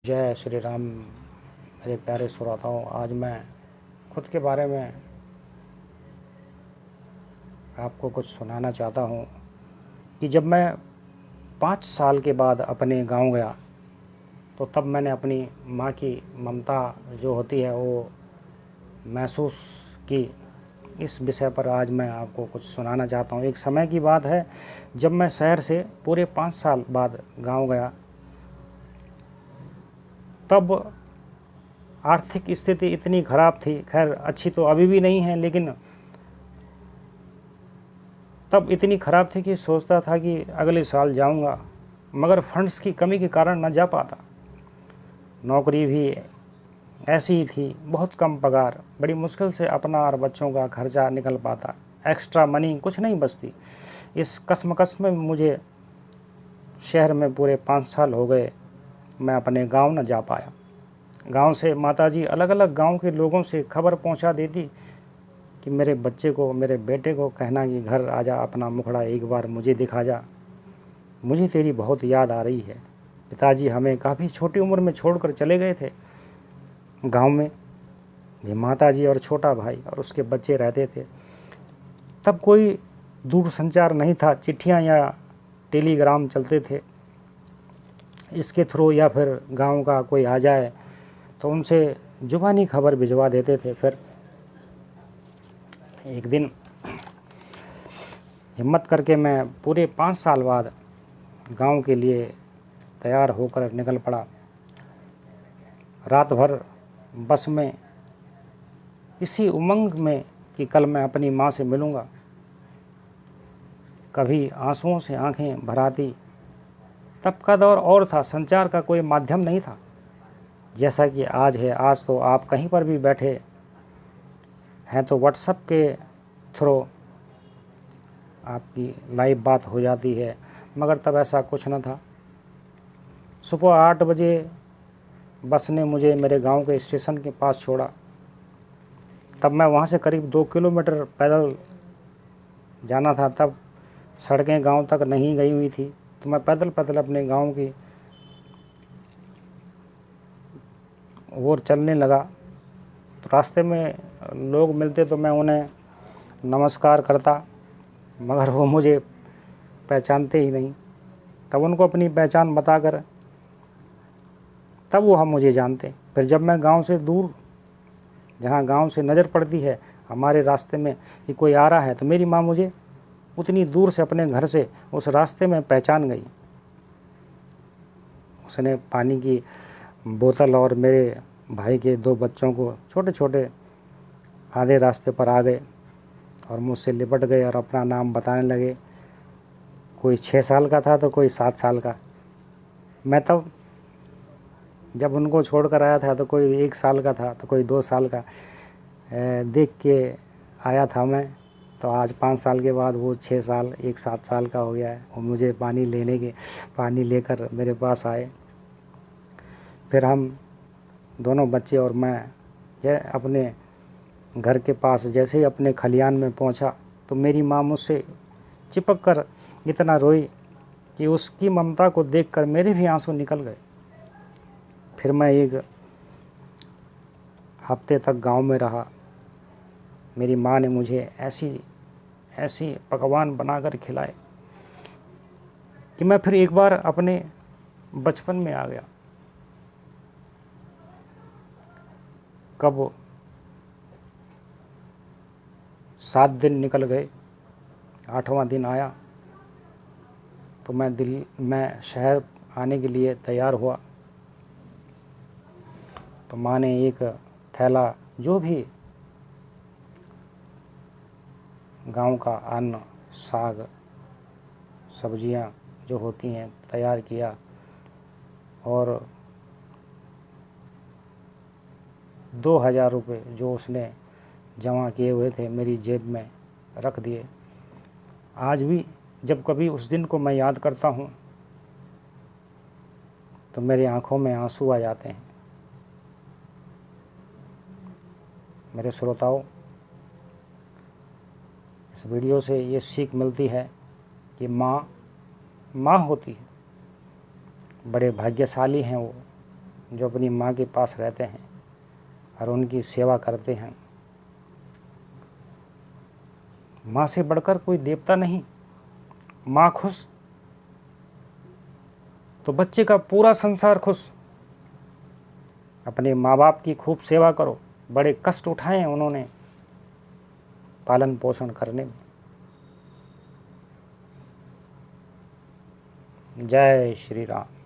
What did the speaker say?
जय श्री राम। मेरे प्यारे श्रोताओं, आज मैं खुद के बारे में आपको कुछ सुनाना चाहता हूँ कि जब मैं 5 साल के बाद अपने गांव गया तो तब मैंने अपनी माँ की ममता जो होती है वो महसूस की। इस विषय पर आज मैं आपको कुछ सुनाना चाहता हूँ। एक समय की बात है जब मैं शहर से पूरे 5 साल बाद गांव गया। तब आर्थिक स्थिति इतनी ख़राब थी, खैर अच्छी तो अभी भी नहीं है, लेकिन तब इतनी ख़राब थी कि सोचता था कि अगले साल जाऊंगा, मगर फंड्स की कमी के कारण न जा पाता। नौकरी भी ऐसी ही थी, बहुत कम पगार, बड़ी मुश्किल से अपना और बच्चों का खर्चा निकल पाता, एक्स्ट्रा मनी कुछ नहीं बचती। इस कश्मकश में मुझे शहर में पूरे 5 साल हो गए, मैं अपने गांव न जा पाया। गांव से माताजी अलग अलग गांव के लोगों से खबर पहुंचा देती कि मेरे बच्चे को, मेरे बेटे को कहना कि घर आजा, अपना मुखड़ा एक बार मुझे दिखा जा, मुझे तेरी बहुत याद आ रही है। पिताजी हमें काफ़ी छोटी उम्र में छोड़कर चले गए थे। गांव में भी माताजी और छोटा भाई और उसके बच्चे रहते थे। तब कोई दूर संचार नहीं था, चिट्ठियां या टेलीग्राम चलते थे। इसके थ्रू या फिर गांव का कोई आ जाए तो उनसे जुबानी खबर भिजवा देते थे। फिर एक दिन हिम्मत करके मैं पूरे 5 साल बाद गांव के लिए तैयार होकर निकल पड़ा। रात भर बस में इसी उमंग में कि कल मैं अपनी माँ से मिलूँगा। कभी आंसुओं से आंखें भर आती। तब का दौर और था, संचार का कोई माध्यम नहीं था जैसा कि आज है। आज तो आप कहीं पर भी बैठे हैं तो व्हाट्सएप के थ्रू आपकी लाइव बात हो जाती है, मगर तब ऐसा कुछ न था। सुबह 8 बजे बस ने मुझे मेरे गांव के स्टेशन के पास छोड़ा। तब मैं वहां से करीब 2 किलोमीटर पैदल जाना था। तब सड़कें गांव तक नहीं गई हुई थी, तो मैं पैदल पैदल अपने गांव की ओर चलने लगा। तो रास्ते में लोग मिलते तो मैं उन्हें नमस्कार करता, मगर वो मुझे पहचानते ही नहीं। तब उनको अपनी पहचान बताकर तब वो हम मुझे जानते। फिर जब मैं गांव से दूर, जहाँ गांव से नज़र पड़ती है हमारे रास्ते में कि कोई आ रहा है, तो मेरी माँ मुझे उतनी दूर से अपने घर से उस रास्ते में पहचान गई। उसने पानी की बोतल और मेरे भाई के 2 बच्चों को छोटे छोटे आधे रास्ते पर आ गए और मुझसे लिपट गए और अपना नाम बताने लगे। कोई 6 साल का था तो कोई 7 साल का। मैं तब जब उनको छोड़कर आया था तो कोई 1 साल का था तो कोई 2 साल का। देख के आया था मैं। तो आज 5 साल के बाद वो 6 साल, एक 7 साल का हो गया है। वो मुझे पानी लेकर मेरे पास आए। फिर हम दोनों बच्चे और मैं अपने घर के पास जैसे ही अपने खलियान में पहुंचा तो मेरी माँ मुझसे चिपक कर इतना रोई कि उसकी ममता को देखकर मेरे भी आंसू निकल गए। फिर मैं 1 हफ्ते तक गांव में रहा। मेरी माँ ने मुझे ऐसी पकवान बनाकर खिलाए कि मैं फिर एक बार अपने बचपन में आ गया। कब 7 दिन निकल गए, 8वां दिन आया तो मैं शहर आने के लिए तैयार हुआ। तो माँ ने एक थैला जो भी गांव का अन्न, साग, सब्जियां जो होती हैं तैयार किया और 2000 रुपये जो उसने जमा किए हुए थे मेरी जेब में रख दिए। आज भी जब कभी उस दिन को मैं याद करता हूँ तो मेरी आंखों में आंसू आ जाते हैं। मेरे श्रोताओं, इस वीडियो से ये सीख मिलती है कि माँ होती है, बड़े भाग्यशाली हैं वो जो अपनी माँ के पास रहते हैं और उनकी सेवा करते हैं। माँ से बढ़कर कोई देवता नहीं। माँ खुश तो बच्चे का पूरा संसार खुश। अपने माँ बाप की खूब सेवा करो। बड़े कष्ट उठाए हैं उन्होंने पालन पोषण करने में। जय श्री राम।